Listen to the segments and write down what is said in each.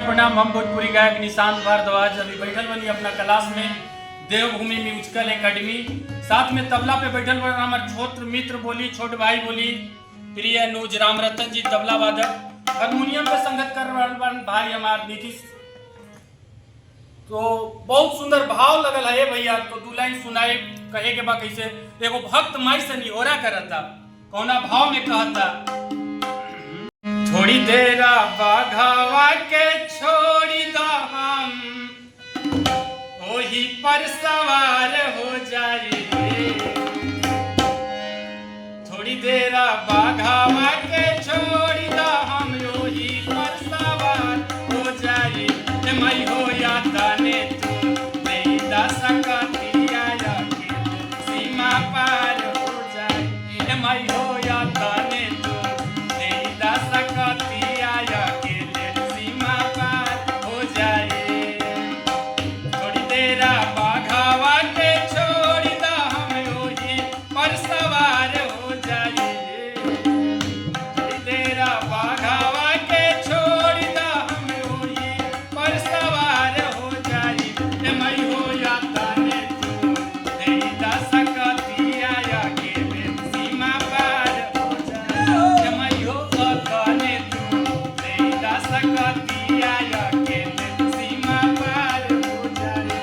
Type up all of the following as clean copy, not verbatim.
प्रणाम। हम भोजपुरी गायक निशांत भारद्वाज अभी बैठल बनी अपना क्लास में देवभूमि म्यूजिकल एकेडमी। साथ में तबला पे बैठल बन हमारे छोट मित्र बोली, छोट भाई बोली, प्रिय अनुज राम रतन जी तबला वादक। हारमोनियम पे संगत कर रहे भाई हमारे नीतीश। तो बहुत सुंदर भाव लगल है भैया। तो दू लाइन सुनाए कहे के बा कैसे। एगो भक्त माई से निहोरा करता, कौना भाव में कहता। थोड़ी देर बाघावा के छोड़ी दा हम ओही पर सवार हो जाए। थोड़ी देर बाघावा के छोड़ी दा हम ओही पर सवार हो जाए। मई हो या तने तू नहीं दा सकतिया के सीमा पार हो जाए। मई हो या तने तू नहीं दा सकतिया के सीमा पार हो जाए। थोड़ी देर बाघावा के छोड़ी दा हम ओही पर सवार हो जाए। थोड़ी देर बाघावा के छोड़ी दा हम ओही पर सवार हो जाए। मई हो या तने तू नहीं दा सकतिया के सीमा पार हो जाए। मई हो तने तू नहीं दा सकतिया के सीमा पार हो जाए।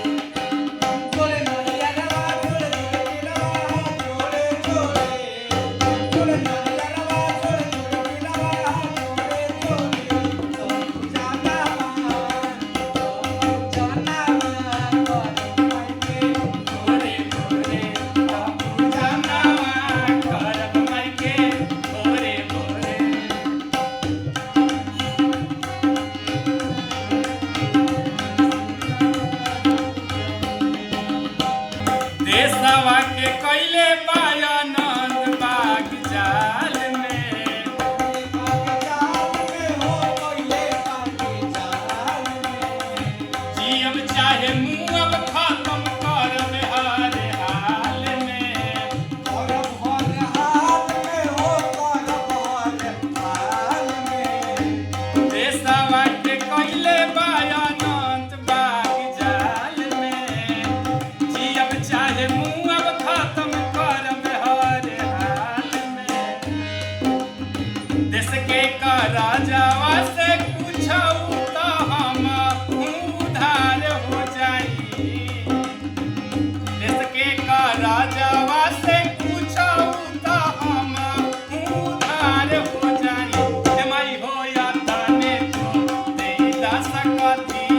भोरे भोरे बाबू जानावा करब माई के भोरे भोरे। देशवा के कैले बायानंद बाग जाल में। जियब चाहे मुँह खत्म करब हर हाल में। देशवा के कैले बायानंद बाग जाल में। जियब चाहे मुँह खत्म करब हर हाल में। देश के राजावा से पूछऊ तो हम उधार हो जाई। देश के राजावा से पूछऊ तो हम उधार हो जाई। मई हो या तने तू नहीं दा सकती